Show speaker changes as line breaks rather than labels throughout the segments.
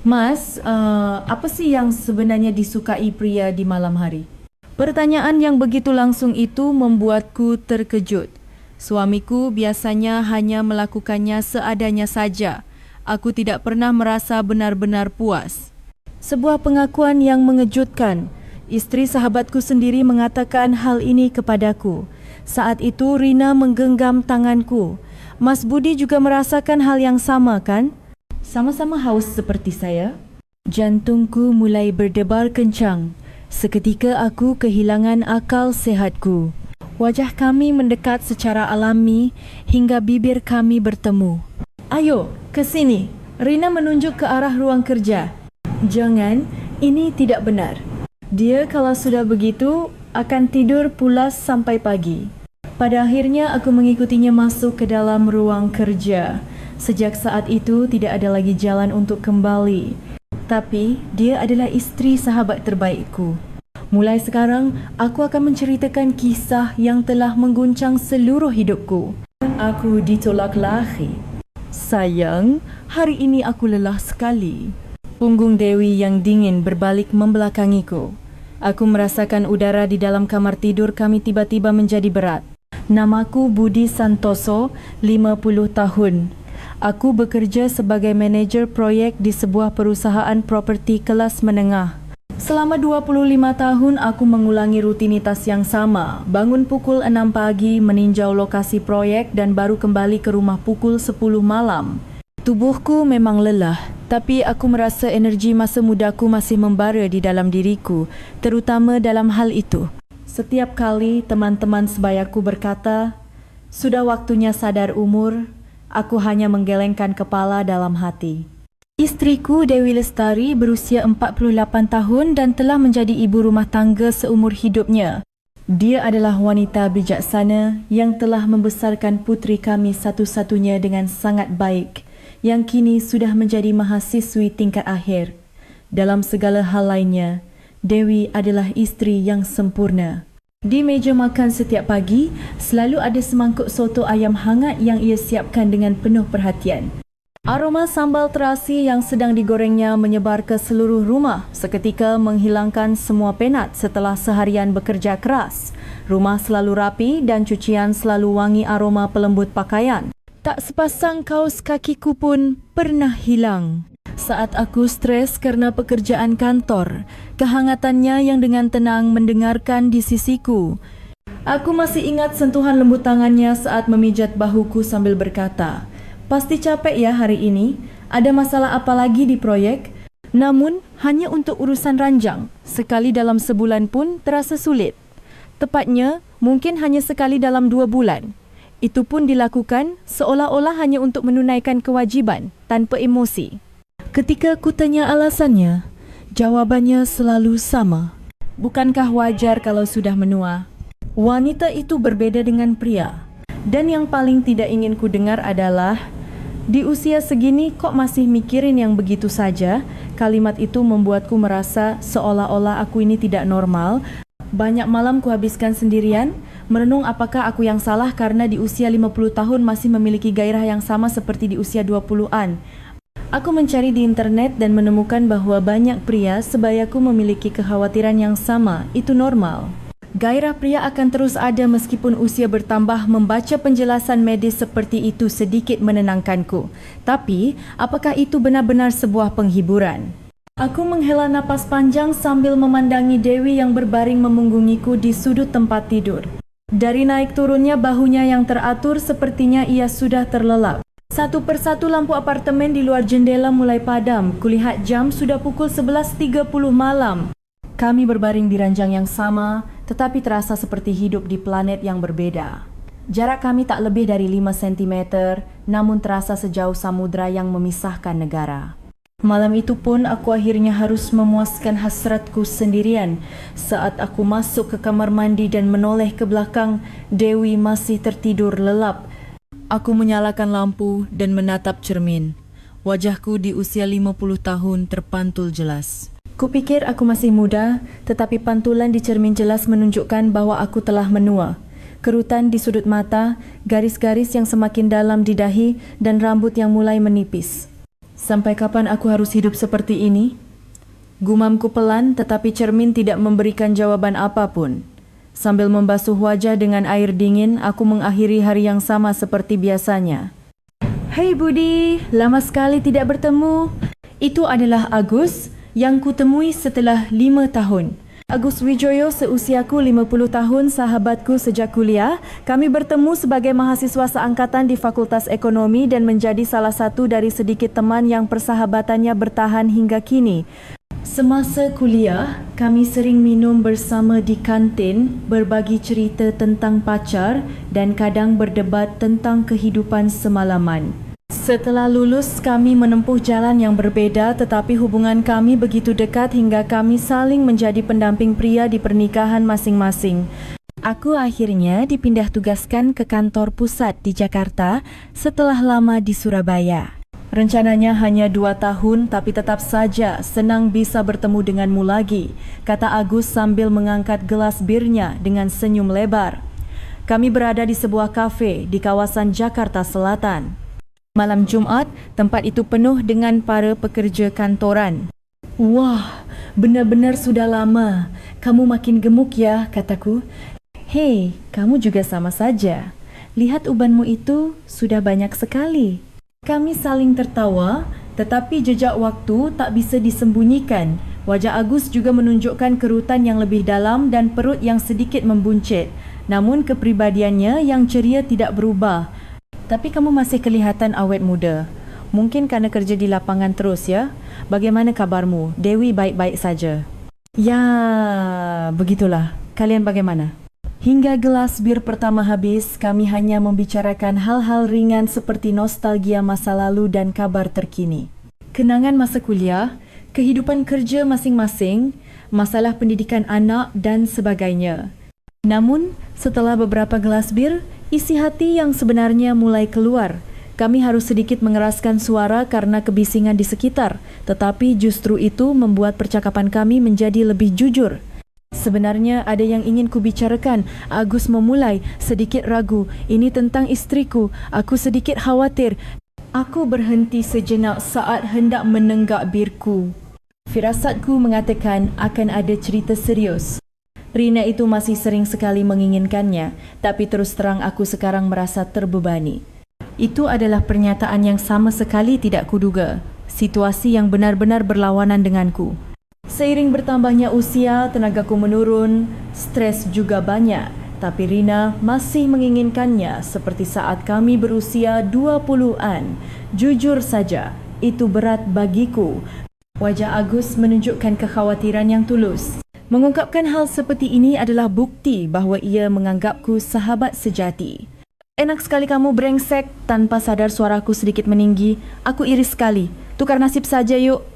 Mas, apa sih yang sebenarnya disukai pria di malam hari? Pertanyaan yang begitu langsung itu membuatku terkejut. Suamiku biasanya hanya melakukannya seadanya saja. Aku tidak pernah merasa benar-benar puas. Sebuah pengakuan yang mengejutkan. Istri sahabatku sendiri mengatakan hal ini kepadaku. Saat itu Rina menggenggam tanganku. Mas Budi juga merasakan hal yang sama, kan? Sama-sama haus seperti saya. Jantungku mulai berdebar kencang. Seketika aku kehilangan akal sehatku. Wajah kami mendekat secara alami hingga bibir kami bertemu. Ayo, ke sini. Rina menunjuk ke arah ruang kerja. Jangan, ini tidak benar. Dia kalau sudah begitu akan tidur pulas sampai pagi. Pada akhirnya aku mengikutinya masuk ke dalam ruang kerja. Sejak saat itu tidak ada lagi jalan untuk kembali. Tapi dia adalah istri sahabat terbaikku. Mulai sekarang, aku akan menceritakan kisah yang telah mengguncang seluruh hidupku. Aku ditolak laki. Sayang, hari ini aku lelah sekali. Punggung Dewi yang dingin berbalik membelakangiku. Aku merasakan udara di dalam kamar tidur kami tiba-tiba menjadi berat. Namaku Budi Santoso, 50 tahun. Aku bekerja sebagai manajer proyek di sebuah perusahaan properti kelas menengah. Selama 25 tahun aku mengulangi rutinitas yang sama. Bangun pukul 6 pagi, meninjau lokasi proyek dan baru kembali ke rumah pukul 10 malam. Tubuhku memang lelah, tapi aku merasa energi masa mudaku masih membara di dalam diriku, terutama dalam hal itu. Setiap kali teman-teman sebayaku berkata, "Sudah waktunya sadar umur," aku hanya menggelengkan kepala dalam hati. Istriku Dewi Lestari berusia 48 tahun dan telah menjadi ibu rumah tangga seumur hidupnya. Dia adalah wanita bijaksana yang telah membesarkan putri kami satu-satunya dengan sangat baik, yang kini sudah menjadi mahasiswi tingkat akhir. Dalam segala hal lainnya, Dewi adalah istri yang sempurna. Di meja makan setiap pagi, selalu ada semangkuk soto ayam hangat yang ia siapkan dengan penuh perhatian. Aroma sambal terasi yang sedang digorengnya menyebar ke seluruh rumah, seketika menghilangkan semua penat setelah seharian bekerja keras. Rumah selalu rapi dan cucian selalu wangi aroma pelembut pakaian. Tak sepasang kaus kakiku pun pernah hilang. Saat aku stres karena pekerjaan kantor, kehangatannya yang dengan tenang mendengarkan di sisiku. Aku masih ingat sentuhan lembut tangannya saat memijat bahuku sambil berkata, "Pasti capek ya hari ini? Ada masalah apa lagi di proyek?" Namun, hanya untuk urusan ranjang. Sekali dalam sebulan pun terasa sulit. Tepatnya, mungkin hanya sekali dalam 2 bulan. Itu pun dilakukan seolah-olah hanya untuk menunaikan kewajiban, tanpa emosi. Ketika ku tanya alasannya, jawabannya selalu sama. Bukankah wajar kalau sudah menua? Wanita itu berbeda dengan pria. Dan yang paling tidak ingin ku dengar adalah, "Di usia segini kok masih mikirin yang begitu saja?" Kalimat itu membuatku merasa seolah-olah aku ini tidak normal. Banyak malam ku habiskan sendirian, merenung apakah aku yang salah karena di usia 50 tahun masih memiliki gairah yang sama seperti di usia 20-an. Aku mencari di internet dan menemukan bahwa banyak pria sebayaku memiliki kekhawatiran yang sama. Itu normal. Gairah pria akan terus ada meskipun usia bertambah. Membaca penjelasan medis seperti itu sedikit menenangkanku. Tapi, apakah itu benar-benar sebuah penghiburan? Aku menghela napas panjang sambil memandangi Dewi yang berbaring memunggungiku di sudut tempat tidur. Dari naik turunnya bahunya yang teratur, sepertinya ia sudah terlelap. Satu persatu lampu apartemen di luar jendela mulai padam. Kulihat jam sudah pukul 11.30 malam. Kami berbaring di ranjang yang sama, tetapi terasa seperti hidup di planet yang berbeda. Jarak kami tak lebih dari 5 cm, namun terasa sejauh samudra yang memisahkan negara. Malam itu pun aku akhirnya harus memuaskan hasratku sendirian. Saat aku masuk ke kamar mandi dan menoleh ke belakang, Dewi masih tertidur lelap. Aku menyalakan lampu dan menatap cermin. Wajahku di usia 50 tahun terpantul jelas. Kupikir aku masih muda, tetapi pantulan di cermin jelas menunjukkan bahwa aku telah menua. Kerutan di sudut mata, garis-garis yang semakin dalam di dahi, dan rambut yang mulai menipis. Sampai kapan aku harus hidup seperti ini? Gumamku pelan tetapi cermin tidak memberikan jawaban apapun. Sambil membasuh wajah dengan air dingin, aku mengakhiri hari yang sama seperti biasanya. Hei Budi, lama sekali tidak bertemu. Itu adalah Agus yang kutemui setelah 5 tahun. Agus Wijoyo seusiaku 50 tahun, sahabatku sejak kuliah. Kami bertemu sebagai mahasiswa seangkatan di Fakultas Ekonomi dan menjadi salah satu dari sedikit teman yang persahabatannya bertahan hingga kini. Semasa kuliah, kami sering minum bersama di kantin, berbagi cerita tentang pacar dan kadang berdebat tentang kehidupan semalaman. Setelah lulus, kami menempuh jalan yang berbeda tetapi hubungan kami begitu dekat hingga kami saling menjadi pendamping pria di pernikahan masing-masing. Aku akhirnya dipindah tugaskan ke kantor pusat di Jakarta setelah lama di Surabaya. Rencananya hanya 2 tahun tapi tetap saja senang bisa bertemu denganmu lagi, kata Agus sambil mengangkat gelas birnya dengan senyum lebar. Kami berada di sebuah kafe di kawasan Jakarta Selatan. Malam Jumat, tempat itu penuh dengan para pekerja kantoran. Wah, benar-benar sudah lama. Kamu makin gemuk ya, kataku. Hei, kamu juga sama saja. Lihat ubanmu itu sudah banyak sekali. Kami saling tertawa, tetapi jejak waktu tak bisa disembunyikan. Wajah Agus juga menunjukkan kerutan yang lebih dalam dan perut yang sedikit membuncit. Namun kepribadiannya yang ceria tidak berubah. Tapi kamu masih kelihatan awet muda. Mungkin kerana kerja di lapangan terus ya? Bagaimana kabarmu? Dewi baik-baik saja. Ya, begitulah. Kalian bagaimana? Hingga gelas bir pertama habis, kami hanya membicarakan hal-hal ringan seperti nostalgia masa lalu dan kabar terkini. Kenangan masa kuliah, kehidupan kerja masing-masing, masalah pendidikan anak dan sebagainya. Namun, setelah beberapa gelas bir, isi hati yang sebenarnya mulai keluar. Kami harus sedikit mengeraskan suara karena kebisingan di sekitar, tetapi justru itu membuat percakapan kami menjadi lebih jujur. Sebenarnya ada yang ingin kubicarakan. Agus memulai, sedikit ragu. Ini tentang istriku. Aku sedikit khawatir. Aku berhenti sejenak saat hendak menenggak birku. Firasatku mengatakan akan ada cerita serius. Rina itu masih sering sekali menginginkannya, tapi terus terang aku sekarang merasa terbebani. Itu adalah pernyataan yang sama sekali tidak kuduga. Situasi yang benar-benar berlawanan denganku. Seiring bertambahnya usia, tenagaku menurun, stres juga banyak. Tapi Rina masih menginginkannya seperti saat kami berusia 20-an. Jujur saja, itu berat bagiku. Wajah Agus menunjukkan kekhawatiran yang tulus. Mengungkapkan hal seperti ini adalah bukti bahawa ia menganggapku sahabat sejati. Enak sekali kamu brengsek, tanpa sadar suaraku sedikit meninggi. Aku iri sekali. Tukar nasib saja yuk.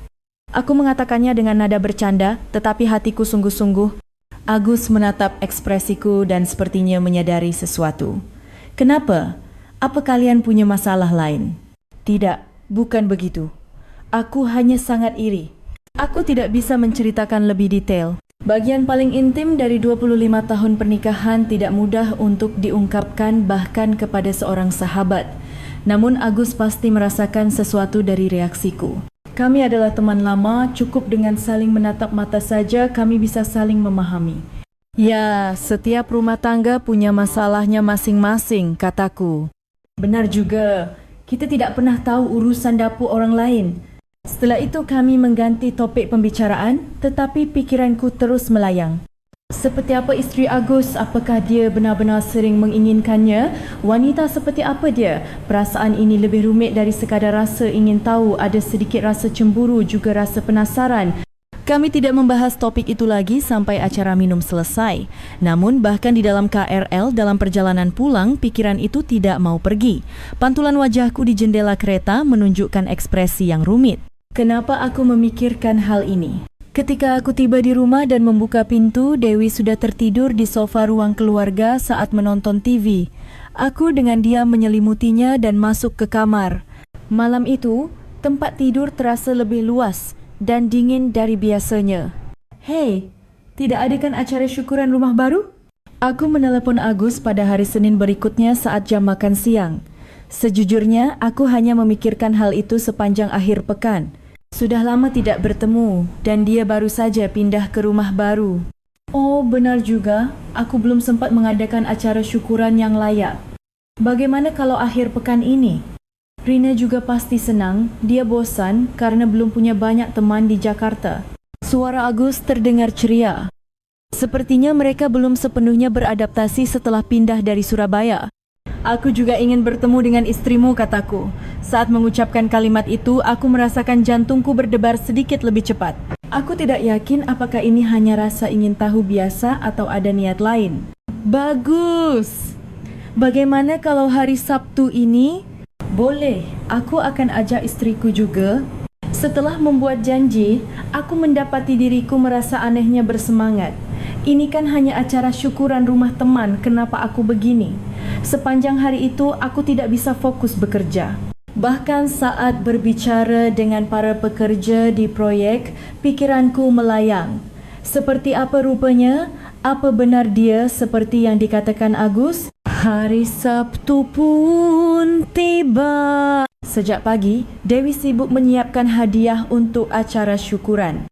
Aku mengatakannya dengan nada bercanda, tetapi hatiku sungguh-sungguh. Agus menatap ekspresiku dan sepertinya menyadari sesuatu. Kenapa? Apa kalian punya masalah lain? Tidak, bukan begitu. Aku hanya sangat iri. Aku tidak bisa menceritakan lebih detail. Bagian paling intim dari 25 tahun pernikahan tidak mudah untuk diungkapkan bahkan kepada seorang sahabat. Namun Agus pasti merasakan sesuatu dari reaksiku. Kami adalah teman lama, cukup dengan saling menatap mata saja kami bisa saling memahami. Ya, setiap rumah tangga punya masalahnya masing-masing, kataku. Benar juga, kita tidak pernah tahu urusan dapur orang lain. Setelah itu kami mengganti topik pembicaraan, tetapi pikiranku terus melayang. Seperti apa isteri Agus? Apakah dia benar-benar sering menginginkannya? Wanita seperti apa dia? Perasaan ini lebih rumit dari sekadar rasa ingin tahu. Ada sedikit rasa cemburu, juga rasa penasaran. Kami tidak membahas topik itu lagi sampai acara minum selesai. Namun bahkan di dalam KRL dalam perjalanan pulang, pikiran itu tidak mau pergi. Pantulan wajahku di jendela kereta menunjukkan ekspresi yang rumit. Kenapa aku memikirkan hal ini? Ketika aku tiba di rumah dan membuka pintu, Dewi sudah tertidur di sofa ruang keluarga saat menonton TV. Aku dengan diam menyelimutinya dan masuk ke kamar. Malam itu, tempat tidur terasa lebih luas dan dingin dari biasanya. Hei, tidak adakan acara syukuran rumah baru? Aku menelepon Agus pada hari Senin berikutnya saat jam makan siang. Sejujurnya, aku hanya memikirkan hal itu sepanjang akhir pekan. Sudah lama tidak bertemu dan dia baru saja pindah ke rumah baru. Oh, benar juga. Aku belum sempat mengadakan acara syukuran yang layak. Bagaimana kalau akhir pekan ini? Rina juga pasti senang. Dia bosan karena belum punya banyak teman di Jakarta. Suara Agus terdengar ceria. Sepertinya mereka belum sepenuhnya beradaptasi setelah pindah dari Surabaya. Aku juga ingin bertemu dengan istrimu, kataku. Saat mengucapkan kalimat itu, aku merasakan jantungku berdebar sedikit lebih cepat. Aku tidak yakin apakah ini hanya rasa ingin tahu biasa atau ada niat lain. Bagus! Bagaimana kalau hari Sabtu ini? Boleh, aku akan ajak istriku juga. Setelah membuat janji, aku mendapati diriku merasa anehnya bersemangat. Ini kan hanya acara syukuran rumah teman, kenapa aku begini? Sepanjang hari itu, aku tidak bisa fokus bekerja. Bahkan saat berbicara dengan para pekerja di proyek, pikiranku melayang. Seperti apa rupanya? Apa benar dia seperti yang dikatakan Agus? Hari Sabtu pun tiba. Sejak pagi, Dewi sibuk menyiapkan hadiah untuk acara syukuran.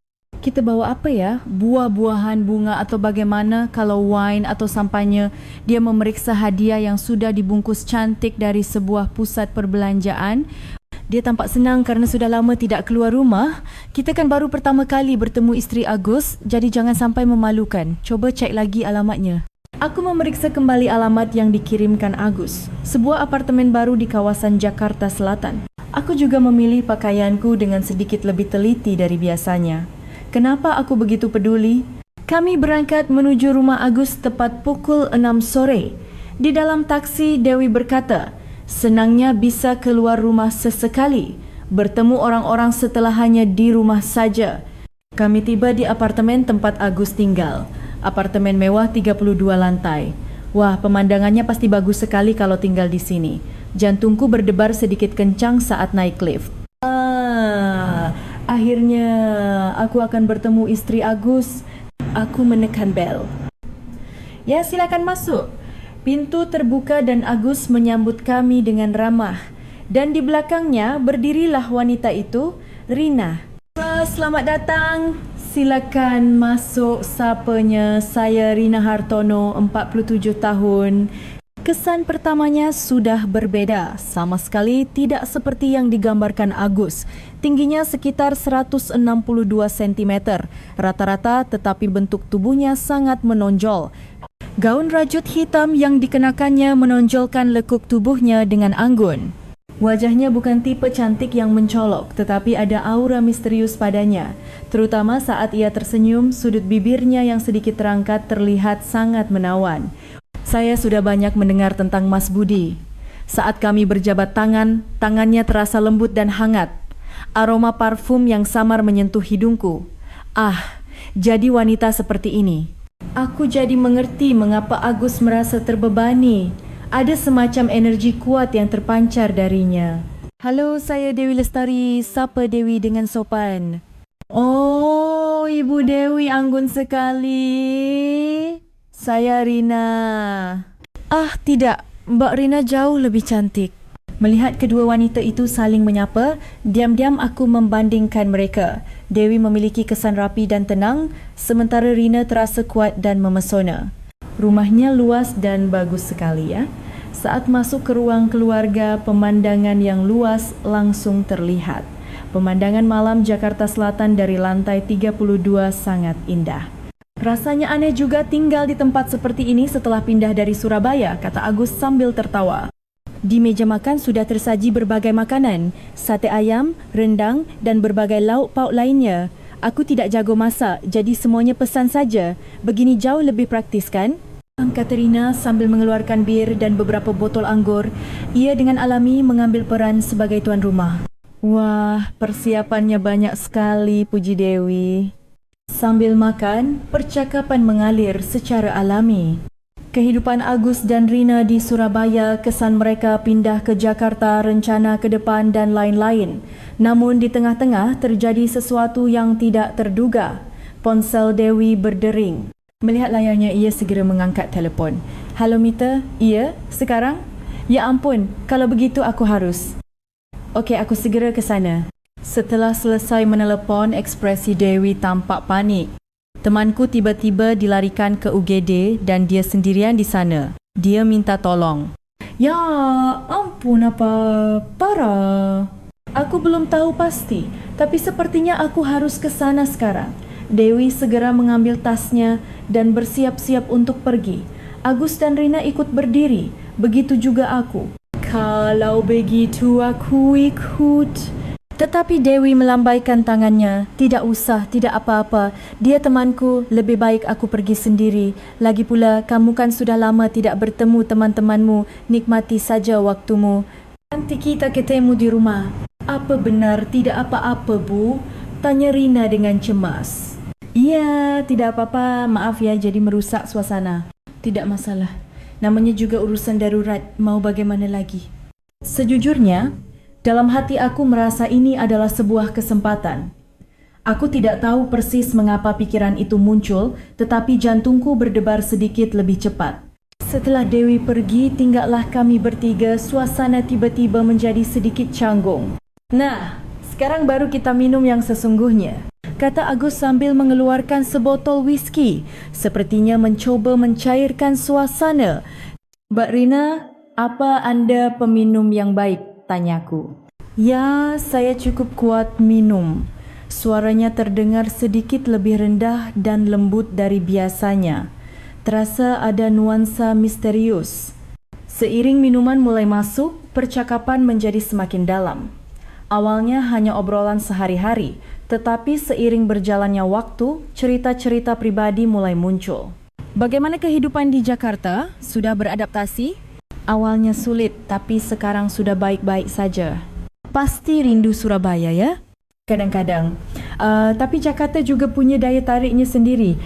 Kita bawa apa ya? Buah-buahan, bunga atau bagaimana? Kalau wine atau sampainya, dia memeriksa hadiah yang sudah dibungkus cantik dari sebuah pusat perbelanjaan. Dia tampak senang karena sudah lama tidak keluar rumah. Kita kan baru pertama kali bertemu isteri Agus, jadi jangan sampai memalukan. Coba cek lagi alamatnya. Aku memeriksa kembali alamat yang dikirimkan Agus. Sebuah apartemen baru di kawasan Jakarta Selatan. Aku juga memilih pakaianku dengan sedikit lebih teliti dari biasanya. Kenapa aku begitu peduli? Kami berangkat menuju rumah Agus tepat pukul 6 sore. Di dalam taksi, Dewi berkata, senangnya bisa keluar rumah sesekali, bertemu orang-orang setelah hanya di rumah saja. Kami tiba di apartemen tempat Agus tinggal. Apartemen mewah 32 lantai. Wah, pemandangannya pasti bagus sekali kalau tinggal di sini. Jantungku berdebar sedikit kencang saat naik lift. Akhirnya aku akan bertemu istri Agus. Aku menekan bel. Ya, silakan masuk. Pintu terbuka dan Agus menyambut kami dengan ramah. Dan di belakangnya berdirilah wanita itu, Rina. Selamat datang. Silakan masuk, sapanya. Saya Rina Hartono, 47 tahun. Kesan pertamanya sudah berbeda, sama sekali tidak seperti yang digambarkan Agus. Tingginya sekitar 162 cm, rata-rata tetapi bentuk tubuhnya sangat menonjol. Gaun rajut hitam yang dikenakannya menonjolkan lekuk tubuhnya dengan anggun. Wajahnya bukan tipe cantik yang mencolok, tetapi ada aura misterius padanya. Terutama saat ia tersenyum, sudut bibirnya yang sedikit terangkat terlihat sangat menawan. Saya sudah banyak mendengar tentang Mas Budi. Saat kami berjabat tangan, tangannya terasa lembut dan hangat. Aroma parfum yang samar menyentuh hidungku. Ah, jadi wanita seperti ini. Aku jadi mengerti mengapa Agus merasa terbebani. Ada semacam energi kuat yang terpancar darinya. Halo, saya Dewi Lestari. Sapa Dewi dengan sopan? Oh, Ibu Dewi anggun sekali. Saya Rina. Ah, tidak. Mbak Rina jauh lebih cantik. Melihat kedua wanita itu saling menyapa, diam-diam aku membandingkan mereka. Dewi memiliki kesan rapi dan tenang, sementara Rina terasa kuat dan memesona. Rumahnya luas dan bagus sekali ya. Saat masuk ke ruang keluarga, pemandangan yang luas langsung terlihat. Pemandangan malam Jakarta Selatan dari lantai 32 sangat indah. Rasanya aneh juga tinggal di tempat seperti ini setelah pindah dari Surabaya, kata Agus sambil tertawa. Di meja makan sudah tersaji berbagai makanan, sate ayam, rendang dan berbagai lauk pauk lainnya. Aku tidak jago masak, jadi semuanya pesan saja. Begini jauh lebih praktis kan? Kata Rina sambil mengeluarkan bir dan beberapa botol anggur. Ia dengan alami mengambil peran sebagai tuan rumah. Wah, persiapannya banyak sekali, puji Dewi. Sambil makan, percakapan mengalir secara alami. Kehidupan Agus dan Rina di Surabaya, kesan mereka pindah ke Jakarta, rencana ke depan dan lain-lain. Namun di tengah-tengah terjadi sesuatu yang tidak terduga. Ponsel Dewi berdering. Melihat layarnya, ia segera mengangkat telefon. Halo Mita, iya, sekarang? Ya ampun, kalau begitu aku harus. Okey, aku segera ke sana. Setelah selesai menelepon, ekspresi Dewi tampak panik. Temanku tiba-tiba dilarikan ke UGD dan dia sendirian di sana. Dia minta tolong. Ya ampun, apa parah. Aku belum tahu pasti, tapi sepertinya aku harus ke sana sekarang. Dewi segera mengambil tasnya dan bersiap-siap untuk pergi. Agus dan Rina ikut berdiri, begitu juga aku. Kalau begitu aku ikut. Tetapi Dewi melambaikan tangannya. Tidak usah, tidak apa-apa. Dia temanku, lebih baik aku pergi sendiri. Lagi pula, kamu kan sudah lama tidak bertemu teman-temanmu. Nikmati saja waktumu. Nanti kita ketemu di rumah. Apa benar tidak apa-apa, Bu? Tanya Rina dengan cemas. Iya, tidak apa-apa. Maaf ya, jadi merusak suasana. Tidak masalah. Namanya juga urusan darurat. Mau bagaimana lagi? Sejujurnya, dalam hati aku merasa ini adalah sebuah kesempatan. Aku tidak tahu persis mengapa pikiran itu muncul, tetapi jantungku berdebar sedikit lebih cepat. Setelah Dewi pergi, tinggallah kami bertiga, suasana tiba-tiba menjadi sedikit canggung. Nah, sekarang baru kita minum yang sesungguhnya, kata Agus sambil mengeluarkan sebotol whisky, sepertinya mencoba mencairkan suasana. Mbak Rina, apa anda peminum yang baik? Tanyaku. Ya, saya cukup kuat minum. Suaranya terdengar sedikit lebih rendah dan lembut dari biasanya. Terasa ada nuansa misterius. Seiring minuman mulai masuk, percakapan menjadi semakin dalam. Awalnya hanya obrolan sehari-hari, tetapi seiring berjalannya waktu, cerita-cerita pribadi mulai muncul. Bagaimana kehidupan di Jakarta? Sudah beradaptasi? Awalnya sulit, tapi sekarang sudah baik-baik saja. Pasti rindu Surabaya ya? Kadang-kadang. Tapi Jakarta juga punya daya tariknya sendiri.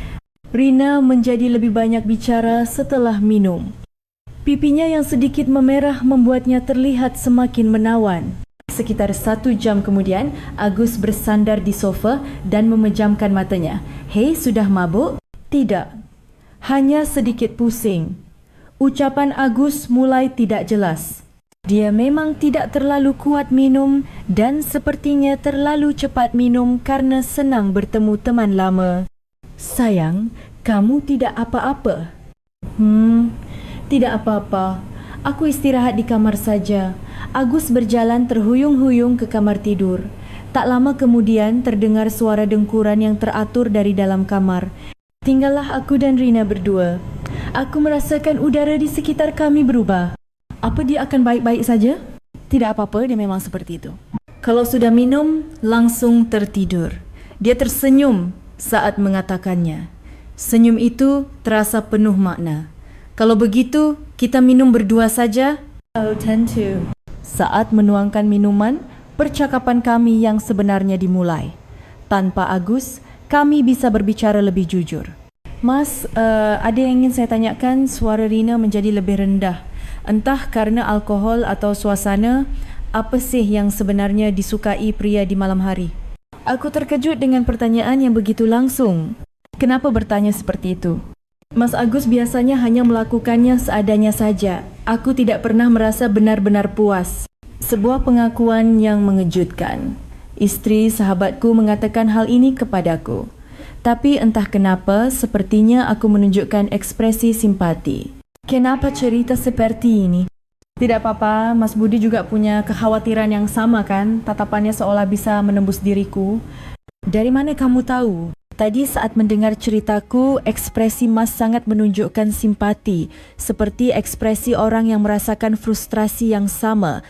Rina menjadi lebih banyak bicara setelah minum. Pipinya yang sedikit memerah membuatnya terlihat semakin menawan. Sekitar 1 jam kemudian, Agus bersandar di sofa dan memejamkan matanya. Hei, sudah mabuk? Tidak. Hanya sedikit pusing. Ucapan Agus mulai tidak jelas. Dia memang tidak terlalu kuat minum dan sepertinya terlalu cepat minum karena senang bertemu teman lama. Sayang, kamu tidak apa-apa? Tidak apa-apa. Aku istirahat di kamar saja. Agus berjalan terhuyung-huyung ke kamar tidur. Tak lama kemudian terdengar suara dengkuran yang teratur dari dalam kamar. Tinggallah aku dan Rina berdua. Aku merasakan udara di sekitar kami berubah. Apa dia akan baik-baik saja? Tidak apa-apa, dia memang seperti itu. Kalau sudah minum, langsung tertidur. Dia tersenyum saat mengatakannya. Senyum itu terasa penuh makna. Kalau begitu, kita minum berdua saja? Oh, tentu. Saat menuangkan minuman, percakapan kami yang sebenarnya dimulai. Tanpa Agus, kami bisa berbicara lebih jujur. Mas, ada yang ingin saya tanyakan, suara Rina menjadi lebih rendah. Entah karena alkohol atau suasana, apa sih yang sebenarnya disukai pria di malam hari? Aku terkejut dengan pertanyaan yang begitu langsung. Kenapa bertanya seperti itu? Mas Agus biasanya hanya melakukannya seadanya saja. Aku tidak pernah merasa benar-benar puas. Sebuah pengakuan yang mengejutkan. Istri sahabatku mengatakan hal ini kepadaku. Tapi entah kenapa, sepertinya aku menunjukkan ekspresi simpati. Kenapa cerita seperti ini? Tidak apa-apa, Mas Budi juga punya kekhawatiran yang sama kan? Tatapannya seolah bisa menembus diriku. Dari mana kamu tahu? Tadi saat mendengar ceritaku, ekspresi Mas sangat menunjukkan simpati, seperti ekspresi orang yang merasakan frustrasi yang sama.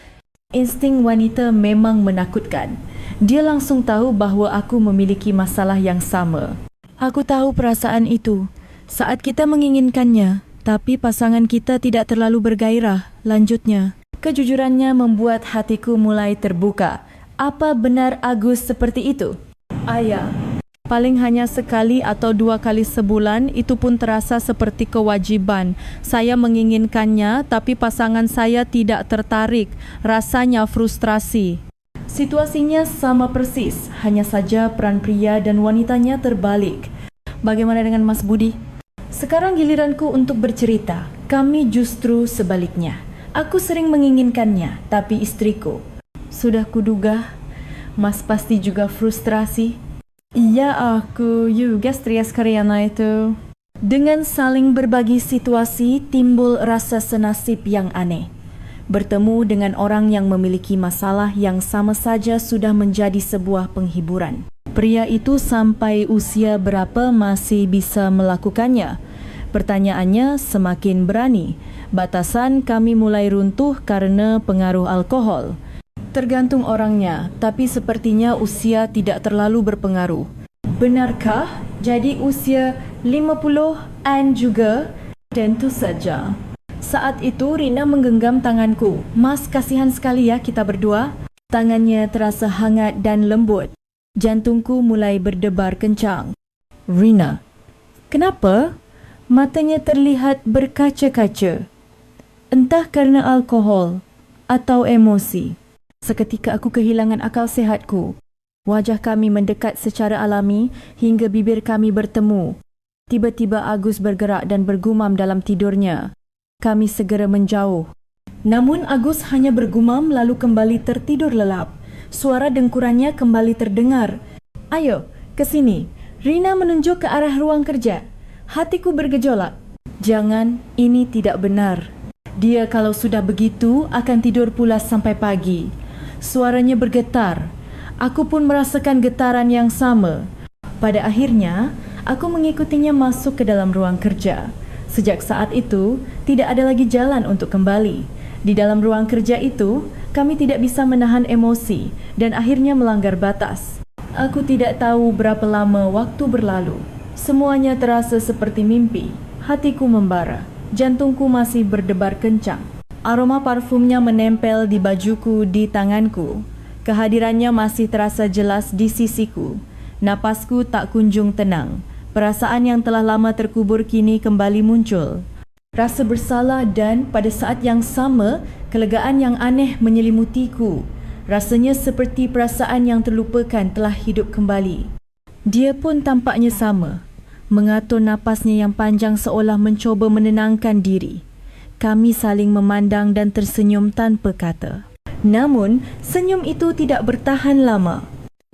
Insting wanita memang menakutkan. Dia langsung tahu bahwa aku memiliki masalah yang sama. Aku tahu perasaan itu. Saat kita menginginkannya, tapi pasangan kita tidak terlalu bergairah, lanjutnya. Kejujurannya membuat hatiku mulai terbuka. Apa benar Agus seperti itu? Ayah. Paling hanya sekali atau 2 kali sebulan, itu pun terasa seperti kewajiban. Saya menginginkannya, tapi pasangan saya tidak tertarik. Rasanya frustrasi. Situasinya sama persis, hanya saja peran pria dan wanitanya terbalik. Bagaimana dengan Mas Budi? Sekarang giliranku untuk bercerita. Kami justru sebaliknya. Aku sering menginginkannya, tapi istriku. Sudah kuduga, Mas pasti juga frustrasi. Iya, aku juga stres karena itu. Dengan saling berbagi situasi, timbul rasa senasib yang aneh. Bertemu dengan orang yang memiliki masalah yang sama saja sudah menjadi sebuah penghiburan. Pria itu sampai usia berapa masih bisa melakukannya? Pertanyaannya semakin berani. Batasan kami mulai runtuh karena pengaruh alkohol. Tergantung orangnya, tapi sepertinya usia tidak terlalu berpengaruh. Benarkah? Jadi usia 50-an juga? Tentu saja. Saat itu Rina menggenggam tanganku. Mas, kasihan sekali ya kita berdua. Tangannya terasa hangat dan lembut. Jantungku mulai berdebar kencang. Rina, kenapa? Matanya terlihat berkaca-kaca. Entah karena alkohol atau emosi. Seketika aku kehilangan akal sehatku. Wajah kami mendekat secara alami hingga bibir kami bertemu. Tiba-tiba Agus bergerak dan bergumam dalam tidurnya. Kami segera menjauh. Namun Agus hanya bergumam lalu kembali tertidur lelap. Suara dengkurannya kembali terdengar. Ayo, ke sini. Rina menunjuk ke arah ruang kerja. Hatiku bergejolak. Jangan, ini tidak benar. Dia kalau sudah begitu akan tidur pula sampai pagi. Suaranya bergetar. Aku pun merasakan getaran yang sama. Pada akhirnya, aku mengikutinya masuk ke dalam ruang kerja. Sejak saat itu, tidak ada lagi jalan untuk kembali. Di dalam ruang kerja itu, kami tidak bisa menahan emosi dan akhirnya melanggar batas. Aku tidak tahu berapa lama waktu berlalu. Semuanya terasa seperti mimpi. Hatiku membara. Jantungku masih berdebar kencang. Aroma parfumnya menempel di bajuku, di tanganku. Kehadirannya masih terasa jelas di sisiku. Napasku tak kunjung tenang. Perasaan yang telah lama terkubur kini kembali muncul. Rasa bersalah dan pada saat yang sama, kelegaan yang aneh menyelimutiku. Rasanya seperti perasaan yang terlupakan telah hidup kembali. Dia pun tampaknya sama. Mengatur napasnya yang panjang seolah mencoba menenangkan diri. Kami saling memandang dan tersenyum tanpa kata. Namun, senyum itu tidak bertahan lama.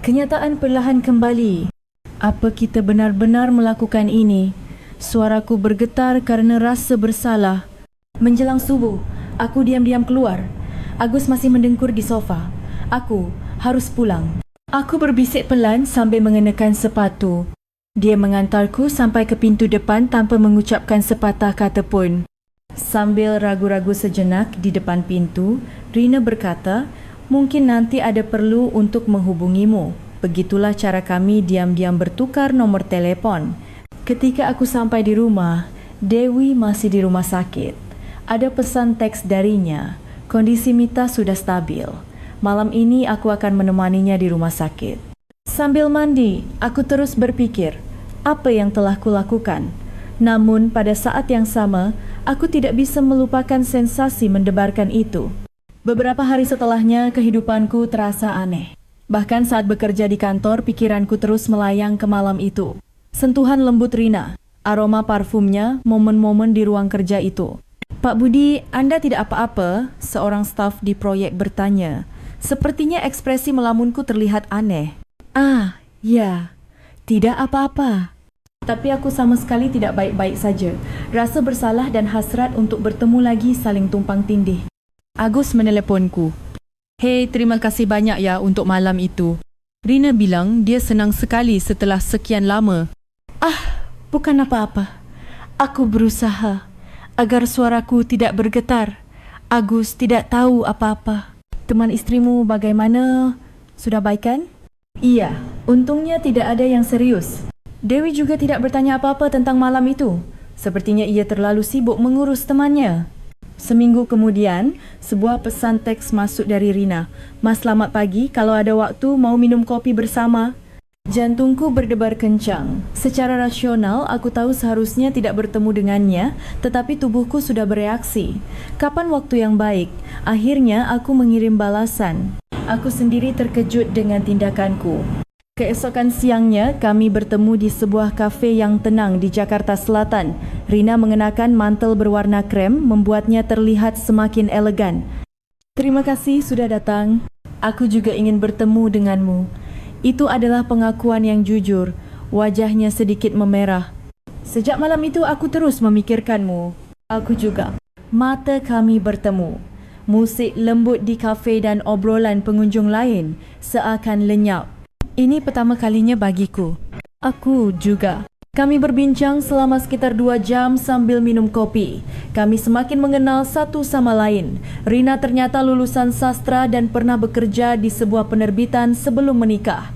Kenyataan perlahan kembali. Apa kita benar-benar melakukan ini? Suaraku bergetar kerana rasa bersalah. Menjelang subuh, aku diam-diam keluar. Agus masih mendengkur di sofa. Aku harus pulang. Aku berbisik pelan sambil mengenakan sepatu. Dia mengantarku sampai ke pintu depan tanpa mengucapkan sepatah kata pun. Sambil ragu-ragu sejenak di depan pintu, Rina berkata, mungkin nanti ada perlu untuk menghubungimu. Begitulah cara kami diam-diam bertukar nomor telepon. Ketika aku sampai di rumah, Dewi masih di rumah sakit. Ada pesan teks darinya. Kondisi Mita sudah stabil. Malam ini aku akan menemaninya di rumah sakit. Sambil mandi, aku terus berpikir, apa yang telah kulakukan? Namun pada saat yang sama, aku tidak bisa melupakan sensasi mendebarkan itu. Beberapa hari setelahnya, kehidupanku terasa aneh. Bahkan saat bekerja di kantor, pikiranku terus melayang ke malam itu. Sentuhan lembut Rina, aroma parfumnya, momen-momen di ruang kerja itu. Pak Budi, Anda tidak apa-apa? Seorang staf di proyek bertanya. Sepertinya ekspresi melamunku terlihat aneh. Ah, ya, tidak apa-apa. Tapi aku sama sekali tidak baik-baik saja. Rasa bersalah dan hasrat untuk bertemu lagi saling tumpang tindih. Agus meneleponku. Hei, terima kasih banyak ya untuk malam itu. Rina bilang dia senang sekali setelah sekian lama. Ah, bukan apa-apa. Aku berusaha agar suaraku tidak bergetar. Agus tidak tahu apa-apa. Teman istrimu bagaimana? Sudah baik kan? Iya, untungnya tidak ada yang serius. Dewi juga tidak bertanya apa-apa tentang malam itu. Sepertinya ia terlalu sibuk mengurus temannya. Seminggu kemudian, sebuah pesan teks masuk dari Rina. Mas, selamat pagi. Kalau ada waktu, mau minum kopi bersama. Jantungku berdebar kencang. Secara rasional, aku tahu seharusnya tidak bertemu dengannya, tetapi tubuhku sudah bereaksi. Kapan waktu yang baik? Akhirnya, aku mengirim balasan. Aku sendiri terkejut dengan tindakanku. Keesokan siangnya, kami bertemu di sebuah kafe yang tenang di Jakarta Selatan. Rina mengenakan mantel berwarna krem membuatnya terlihat semakin elegan. Terima kasih sudah datang. Aku juga ingin bertemu denganmu. Itu adalah pengakuan yang jujur. Wajahnya sedikit memerah. Sejak malam itu aku terus memikirkanmu. Aku juga. Mata kami bertemu. Musik lembut di kafe dan obrolan pengunjung lain seakan lenyap. Ini pertama kalinya bagiku. Aku juga. Kami berbincang selama sekitar 2 jam sambil minum kopi. Kami semakin mengenal satu sama lain. Rina ternyata lulusan sastra dan pernah bekerja di sebuah penerbitan sebelum menikah.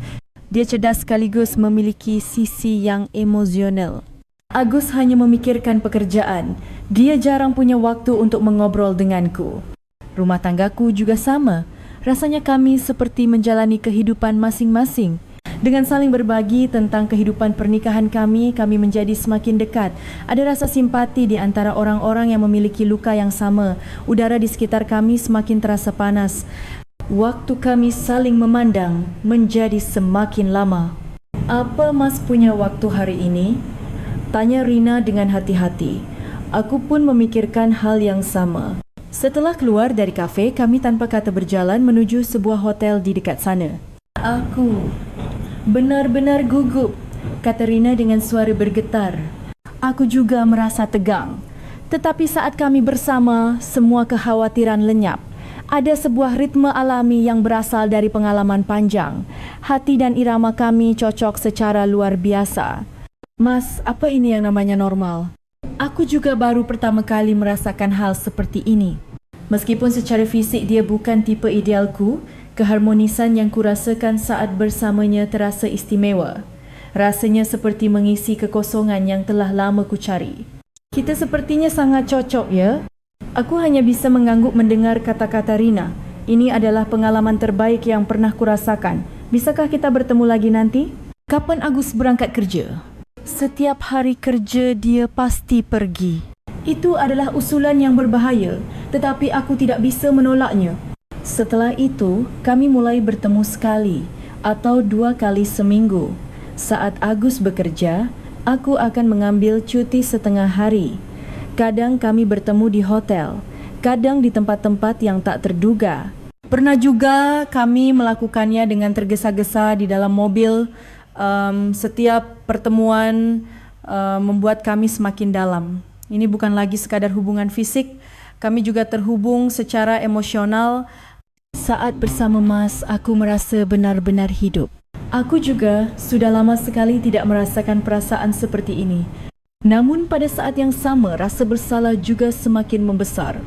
Dia cerdas sekaligus memiliki sisi yang emosional. Agus hanya memikirkan pekerjaan. Dia jarang punya waktu untuk mengobrol denganku. Rumah tanggaku juga sama. Rasanya kami seperti menjalani kehidupan masing-masing. Dengan saling berbagi tentang kehidupan pernikahan kami menjadi semakin dekat. Ada rasa simpati di antara orang-orang yang memiliki luka yang sama. Udara di sekitar kami semakin terasa panas. Waktu kami saling memandang menjadi semakin lama. Apa Mas punya waktu hari ini? Tanya Rina dengan hati-hati. Aku pun memikirkan hal yang sama. Setelah keluar dari kafe, kami tanpa kata berjalan menuju sebuah hotel di dekat sana. Aku benar-benar gugup, kata Rina dengan suara bergetar. Aku juga merasa tegang. Tetapi saat kami bersama, semua kekhawatiran lenyap. Ada sebuah ritme alami yang berasal dari pengalaman panjang. Hati dan irama kami cocok secara luar biasa. Mas, apa ini yang namanya normal? Aku juga baru pertama kali merasakan hal seperti ini. Meskipun secara fisik dia bukan tipe idealku, keharmonisan yang kurasakan saat bersamanya terasa istimewa. Rasanya seperti mengisi kekosongan yang telah lama ku cari. Kita sepertinya sangat cocok, ya? Aku hanya bisa mengangguk mendengar kata-kata Rina. Ini adalah pengalaman terbaik yang pernah kurasakan. Bisakah kita bertemu lagi nanti? Kapan Agus berangkat kerja? Setiap hari kerja dia pasti pergi. Itu adalah usulan yang berbahaya, tetapi aku tidak bisa menolaknya. Setelah itu, kami mulai bertemu sekali atau 2 kali seminggu. Saat Agus bekerja, aku akan mengambil cuti setengah hari. Kadang kami bertemu di hotel, kadang di tempat-tempat yang tak terduga. Pernah juga kami melakukannya dengan tergesa-gesa di dalam mobil. Setiap pertemuan membuat kami semakin dalam. Ini bukan lagi sekadar hubungan fisik, kami juga terhubung secara emosional. Saat bersama Mas, aku merasa benar-benar hidup. Aku juga sudah lama sekali tidak merasakan perasaan seperti ini. Namun pada saat yang sama, rasa bersalah juga semakin membesar.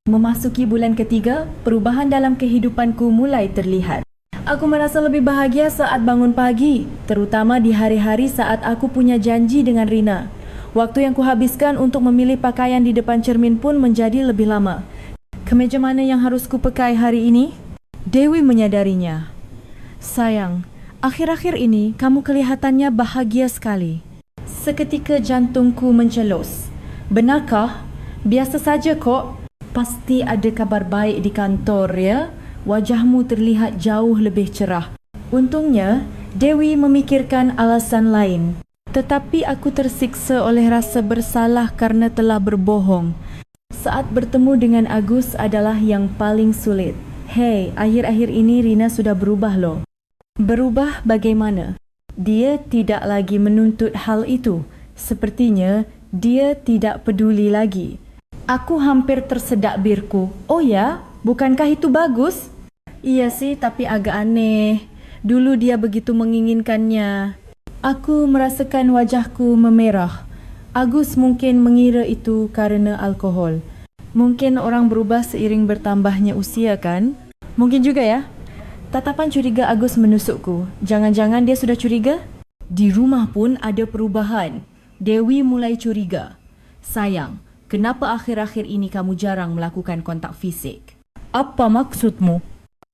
Memasuki bulan ketiga, perubahan dalam kehidupanku mulai terlihat. Aku merasa lebih bahagia saat bangun pagi, terutama di hari-hari saat aku punya janji dengan Rina. Waktu yang kuhabiskan untuk memilih pakaian di depan cermin pun menjadi lebih lama. Kemeja mana yang harus kupakai hari ini? Dewi menyadarinya. Sayang, akhir-akhir ini kamu kelihatannya bahagia sekali. Seketika jantungku mencelos. Benarkah? Biasa saja kok. Pasti ada kabar baik di kantor, ya? Wajahmu terlihat jauh lebih cerah. Untungnya, Dewi memikirkan alasan lain. Tetapi aku tersiksa oleh rasa bersalah karena telah berbohong. Saat bertemu dengan Agus adalah yang paling sulit. Hei, akhir-akhir ini Rina sudah berubah loh. Berubah bagaimana? Dia tidak lagi menuntut hal itu. Sepertinya dia tidak peduli lagi. Aku hampir tersedak birku. Oh ya, bukankah itu bagus? Iya sih, tapi agak aneh. Dulu dia begitu menginginkannya. Aku merasakan wajahku memerah. Agus mungkin mengira itu karena alkohol. Mungkin orang berubah seiring bertambahnya usia, kan? Mungkin juga ya. Tatapan curiga Agus menusukku. Jangan-jangan dia sudah curiga? Di rumah pun ada perubahan. Dewi mulai curiga. Sayang, kenapa akhir-akhir ini kamu jarang melakukan kontak fisik? Apa maksudmu?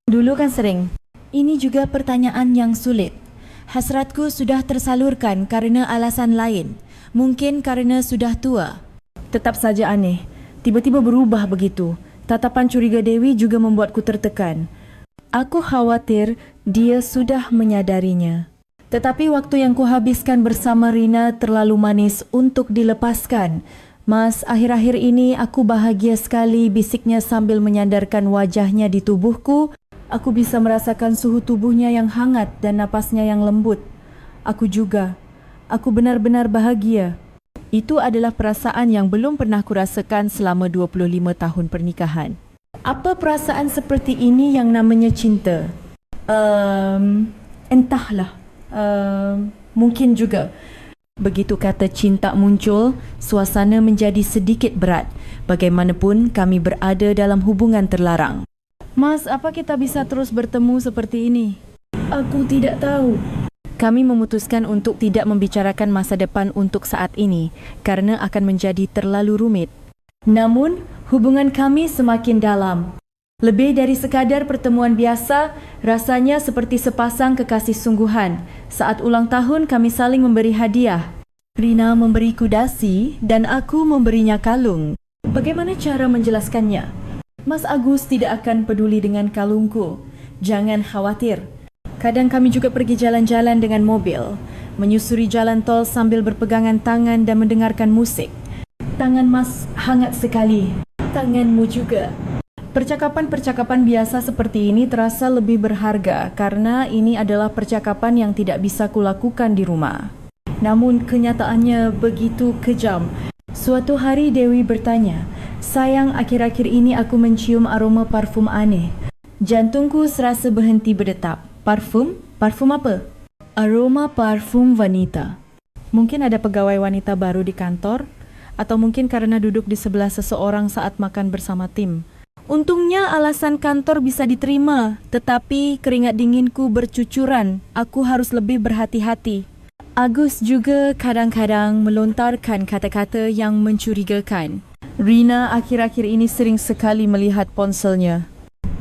Dulu kan sering. Ini juga pertanyaan yang sulit. Hasratku sudah tersalurkan karena alasan lain. Mungkin karena sudah tua. Tetap saja aneh. Tiba-tiba berubah begitu. Tatapan curiga Dewi juga membuatku tertekan. Aku khawatir dia sudah menyadarinya. Tetapi waktu yang kuhabiskan bersama Rina terlalu manis untuk dilepaskan. Mas, akhir-akhir ini aku bahagia sekali, bisiknya sambil menyandarkan wajahnya di tubuhku. Aku bisa merasakan suhu tubuhnya yang hangat dan napasnya yang lembut. Aku juga. Aku benar-benar bahagia. Itu adalah perasaan yang belum pernah kurasakan selama 25 tahun pernikahan. Apa perasaan seperti ini yang namanya cinta? Entahlah. Mungkin juga. Begitu kata cinta muncul, suasana menjadi sedikit berat. Bagaimanapun kami berada dalam hubungan terlarang. Mas, apa kita bisa terus bertemu seperti ini? Aku tidak tahu. Kami memutuskan untuk tidak membicarakan masa depan untuk saat ini karena akan menjadi terlalu rumit. Namun, hubungan kami semakin dalam. Lebih dari sekadar pertemuan biasa, rasanya seperti sepasang kekasih sungguhan. Saat ulang tahun, kami saling memberi hadiah. Rina memberiku dasi dan aku memberinya kalung. Bagaimana cara menjelaskannya? Mas Agus tidak akan peduli dengan kalungku. Jangan khawatir. Kadang kami juga pergi jalan-jalan dengan mobil, menyusuri jalan tol sambil berpegangan tangan dan mendengarkan musik. Tangan Mas hangat sekali. Tanganmu juga. Percakapan-percakapan biasa seperti ini terasa lebih berharga karena ini adalah percakapan yang tidak bisa kulakukan di rumah. Namun kenyataannya begitu kejam. Suatu hari Dewi bertanya, "Sayang, akhir-akhir ini aku mencium aroma parfum aneh." Jantungku serasa berhenti berdetak. Parfum? Parfum apa? Aroma parfum wanita. Mungkin ada pegawai wanita baru di kantor, atau mungkin karena duduk di sebelah seseorang saat makan bersama tim. Untungnya alasan kantor bisa diterima, tetapi keringat dinginku bercucuran. Aku harus lebih berhati-hati. Agus juga kadang-kadang melontarkan kata-kata yang mencurigakan. Rina akhir-akhir ini sering sekali melihat ponselnya.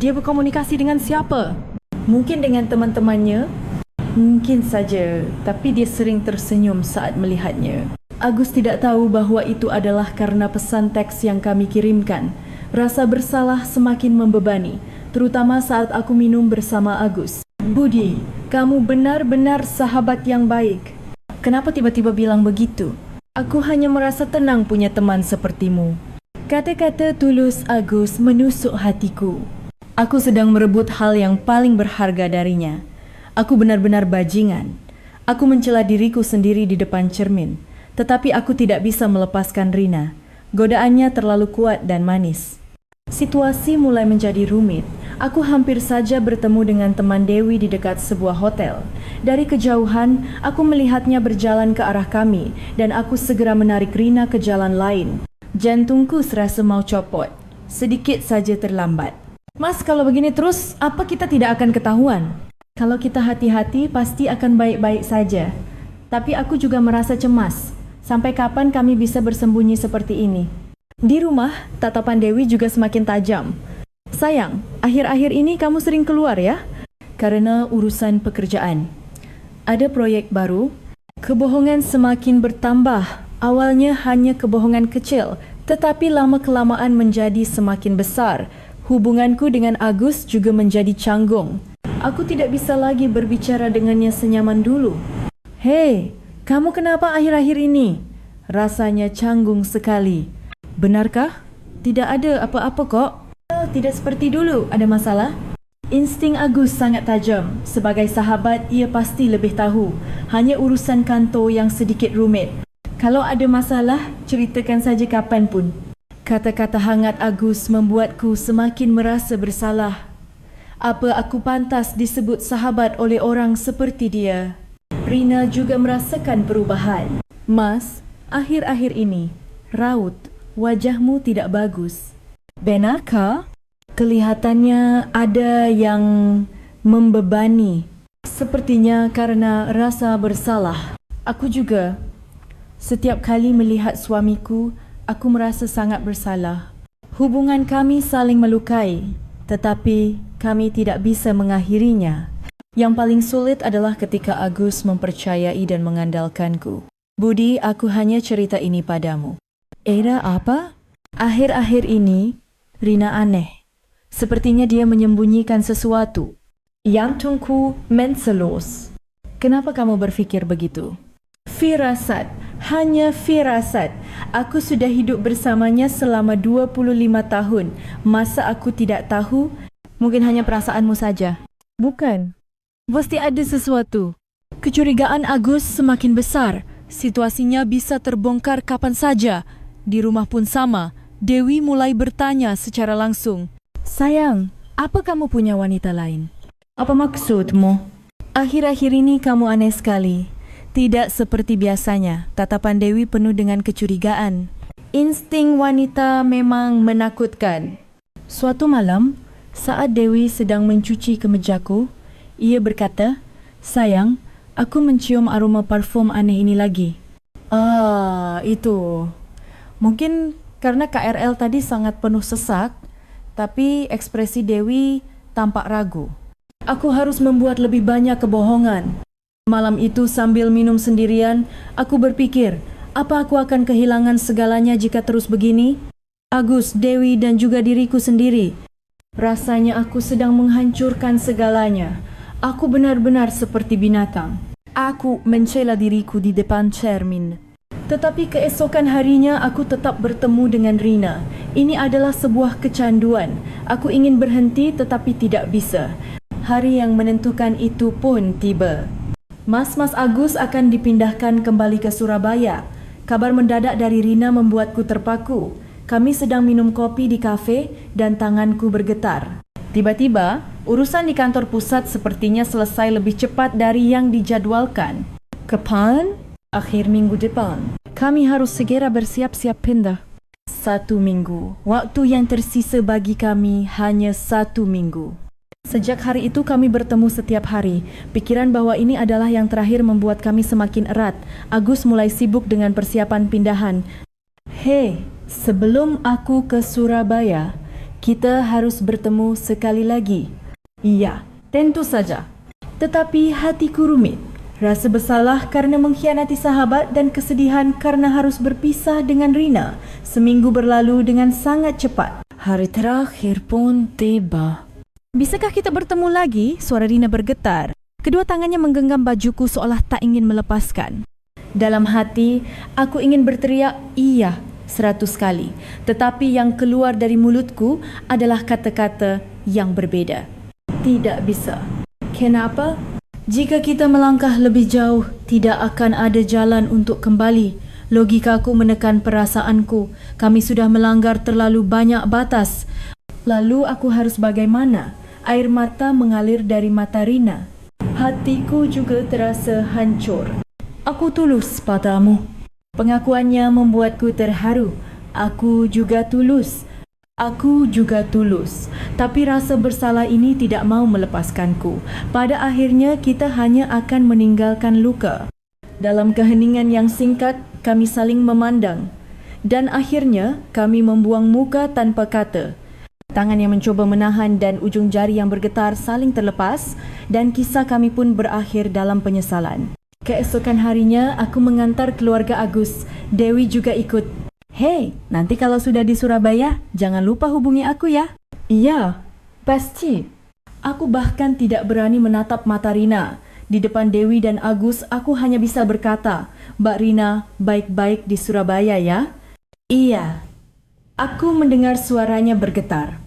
Dia berkomunikasi dengan siapa? Mungkin dengan teman-temannya? Mungkin saja, tapi dia sering tersenyum saat melihatnya. Agus tidak tahu bahawa itu adalah karena pesan teks yang kami kirimkan. Rasa bersalah semakin membebani, terutama saat aku minum bersama Agus. Budi, kamu benar-benar sahabat yang baik. Kenapa tiba-tiba bilang begitu? Aku hanya merasa tenang punya teman sepertimu. Kata-kata tulus Agus menusuk hatiku. Aku sedang merebut hal yang paling berharga darinya. Aku benar-benar bajingan. Aku mencela diriku sendiri di depan cermin. Tetapi aku tidak bisa melepaskan Rina. Godaannya terlalu kuat dan manis. Situasi mulai menjadi rumit. Aku hampir saja bertemu dengan teman Dewi di dekat sebuah hotel. Dari kejauhan, aku melihatnya berjalan ke arah kami dan aku segera menarik Rina ke jalan lain. Jantungku serasa mau copot. Sedikit saja terlambat. Mas, kalau begini terus, apa kita tidak akan ketahuan? Kalau kita hati-hati, pasti akan baik-baik saja. Tapi aku juga merasa cemas. Sampai kapan kami bisa bersembunyi seperti ini? Di rumah, tatapan Dewi juga semakin tajam. Sayang, akhir-akhir ini kamu sering keluar ya? Karena urusan pekerjaan. Ada proyek baru. Kebohongan semakin bertambah. Awalnya hanya kebohongan kecil, tetapi lama-kelamaan menjadi semakin besar. Hubunganku dengan Agus juga menjadi canggung. Aku tidak bisa lagi berbicara dengannya senyaman dulu. Hei, kamu kenapa akhir-akhir ini? Rasanya canggung sekali. Benarkah? Tidak ada apa-apa kok. Tidak seperti dulu, ada masalah? Insting Agus sangat tajam. Sebagai sahabat, ia pasti lebih tahu. Hanya urusan kantor yang sedikit rumit. Kalau ada masalah, ceritakan saja kapanpun. Kata-kata hangat Agus membuatku semakin merasa bersalah. Apa aku pantas disebut sahabat oleh orang seperti dia? Rina juga merasakan perubahan. Mas, akhir-akhir ini, raut, wajahmu tidak bagus. Benarkah? Kelihatannya ada yang membebani. Sepertinya karena rasa bersalah. Aku juga. Setiap kali melihat suamiku, aku merasa sangat bersalah. Hubungan kami saling melukai, tetapi kami tidak bisa mengakhirinya. Yang paling sulit adalah ketika Agus mempercayai dan mengandalkanku. Budi, aku hanya cerita ini padamu. Era apa? Akhir-akhir ini, Rina aneh. Sepertinya dia menyembunyikan sesuatu. Jantungku mencelos. Kenapa kamu berfikir begitu? Firasat, hanya firasat. Aku sudah hidup bersamanya selama 25 tahun. Masa aku tidak tahu? Mungkin hanya perasaanmu saja. Bukan. Pasti ada sesuatu. Kecurigaan Agus semakin besar. Situasinya bisa terbongkar kapan saja. Di rumah pun sama. Dewi mulai bertanya secara langsung. Sayang, apa kamu punya wanita lain? Apa maksudmu? Akhir-akhir ini kamu aneh sekali. Tidak seperti biasanya, tatapan Dewi penuh dengan kecurigaan. Insting wanita memang menakutkan. Suatu malam, saat Dewi sedang mencuci kemejaku, ia berkata, "Sayang, aku mencium aroma parfum aneh ini lagi." Itu. Mungkin karena KRL tadi sangat penuh sesak, tapi ekspresi Dewi tampak ragu. Aku harus membuat lebih banyak kebohongan. Malam itu sambil minum sendirian, aku berpikir, apa aku akan kehilangan segalanya jika terus begini? Agus, Dewi dan juga diriku sendiri. Rasanya aku sedang menghancurkan segalanya. Aku benar-benar seperti binatang. Aku mencela diriku di depan cermin. Tetapi keesokan harinya aku tetap bertemu dengan Rina. Ini adalah sebuah kecanduan. Aku ingin berhenti tetapi tidak bisa. Hari yang menentukan itu pun tiba. Mas Agus akan dipindahkan kembali ke Surabaya. Kabar mendadak dari Rina membuatku terpaku. Kami sedang minum kopi di kafe dan tanganku bergetar. Tiba-tiba, urusan di kantor pusat sepertinya selesai lebih cepat dari yang dijadwalkan. Kapan? Akhir minggu depan. Kami harus segera bersiap-siap pindah. 1 minggu. Waktu yang tersisa bagi kami hanya 1 minggu. Sejak hari itu kami bertemu setiap hari. Pikiran bahwa ini adalah yang terakhir membuat kami semakin erat. Agus mulai sibuk dengan persiapan pindahan. Hei, sebelum aku ke Surabaya, kita harus bertemu sekali lagi. Iya, tentu saja. Tetapi hatiku rumit. Rasa bersalah karena mengkhianati sahabat dan kesedihan karena harus berpisah dengan Rina. Seminggu berlalu dengan sangat cepat. Hari terakhir pun tiba. Bisakah kita bertemu lagi? Suara Rina bergetar. Kedua tangannya menggenggam bajuku seolah tak ingin melepaskan. Dalam hati, aku ingin berteriak iya 100 kali. Tetapi yang keluar dari mulutku adalah kata-kata yang berbeda. Tidak bisa. Kenapa? Jika kita melangkah lebih jauh, tidak akan ada jalan untuk kembali. Logikaku menekan perasaanku. Kami sudah melanggar terlalu banyak batas. Lalu aku harus bagaimana? Air mata mengalir dari mata Rina. Hatiku juga terasa hancur. Aku tulus padamu. Pengakuannya membuatku terharu. Aku juga tulus. Aku juga tulus. Tapi rasa bersalah ini tidak mau melepaskanku. Pada akhirnya kita hanya akan meninggalkan luka. Dalam keheningan yang singkat, kami saling memandang. Dan akhirnya kami membuang muka tanpa kata. Tangan yang mencoba menahan dan ujung jari yang bergetar saling terlepas dan kisah kami pun berakhir dalam penyesalan. Keesokan harinya, aku mengantar keluarga Agus. Dewi juga ikut. Hei, nanti kalau sudah di Surabaya, jangan lupa hubungi aku ya. Iya, pasti. Aku bahkan tidak berani menatap mata Rina. Di depan Dewi dan Agus, aku hanya bisa berkata, Mbak Rina, baik-baik di Surabaya ya. Iya. Aku mendengar suaranya bergetar.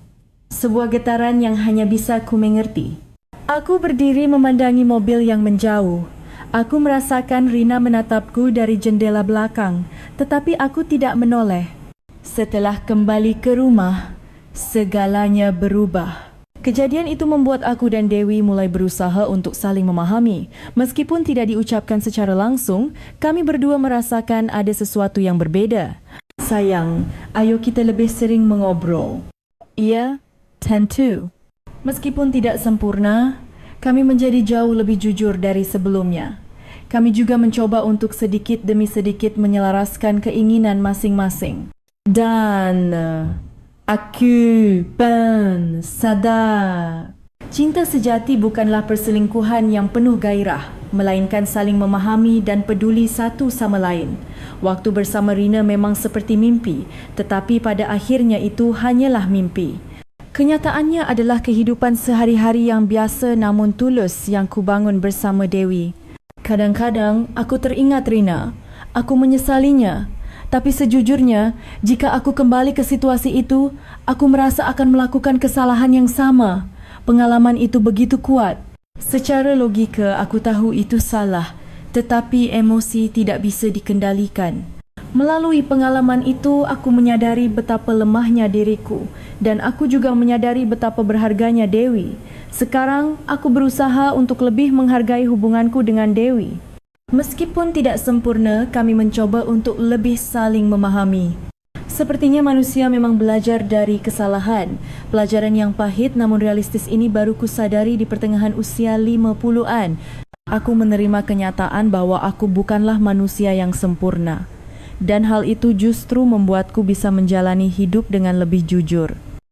Sebuah getaran yang hanya bisa ku mengerti. Aku berdiri memandangi mobil yang menjauh. Aku merasakan Rina menatapku dari jendela belakang, tetapi aku tidak menoleh. Setelah kembali ke rumah, segalanya berubah. Kejadian itu membuat aku dan Dewi mulai berusaha untuk saling memahami. Meskipun tidak diucapkan secara langsung, kami berdua merasakan ada sesuatu yang berbeda. Sayang, ayo kita lebih sering mengobrol. Iya, tentu. Meskipun tidak sempurna, kami menjadi jauh lebih jujur dari sebelumnya. Kami juga mencoba untuk sedikit demi sedikit menyelaraskan keinginan masing-masing. Dan aku pun sadar. Cinta sejati bukanlah perselingkuhan yang penuh gairah, melainkan saling memahami dan peduli satu sama lain. Waktu bersama Rina memang seperti mimpi, tetapi pada akhirnya itu hanyalah mimpi. Kenyataannya adalah kehidupan sehari-hari yang biasa namun tulus yang kubangun bersama Dewi. Kadang-kadang aku teringat Rina, aku menyesalinya. Tapi sejujurnya, jika aku kembali ke situasi itu, aku merasa akan melakukan kesalahan yang sama. Pengalaman itu begitu kuat. Secara logika, aku tahu itu salah, tetapi emosi tidak bisa dikendalikan. Melalui pengalaman itu, aku menyadari betapa lemahnya diriku dan aku juga menyadari betapa berharganya Dewi. Sekarang, aku berusaha untuk lebih menghargai hubunganku dengan Dewi. Meskipun tidak sempurna, kami mencoba untuk lebih saling memahami. Sepertinya manusia memang belajar dari kesalahan. Pelajaran yang pahit namun realistis ini baru kusadari di pertengahan usia 50-an. Aku menerima kenyataan bahwa aku bukanlah manusia yang sempurna. Dan hal itu justru membuatku bisa menjalani hidup dengan lebih jujur.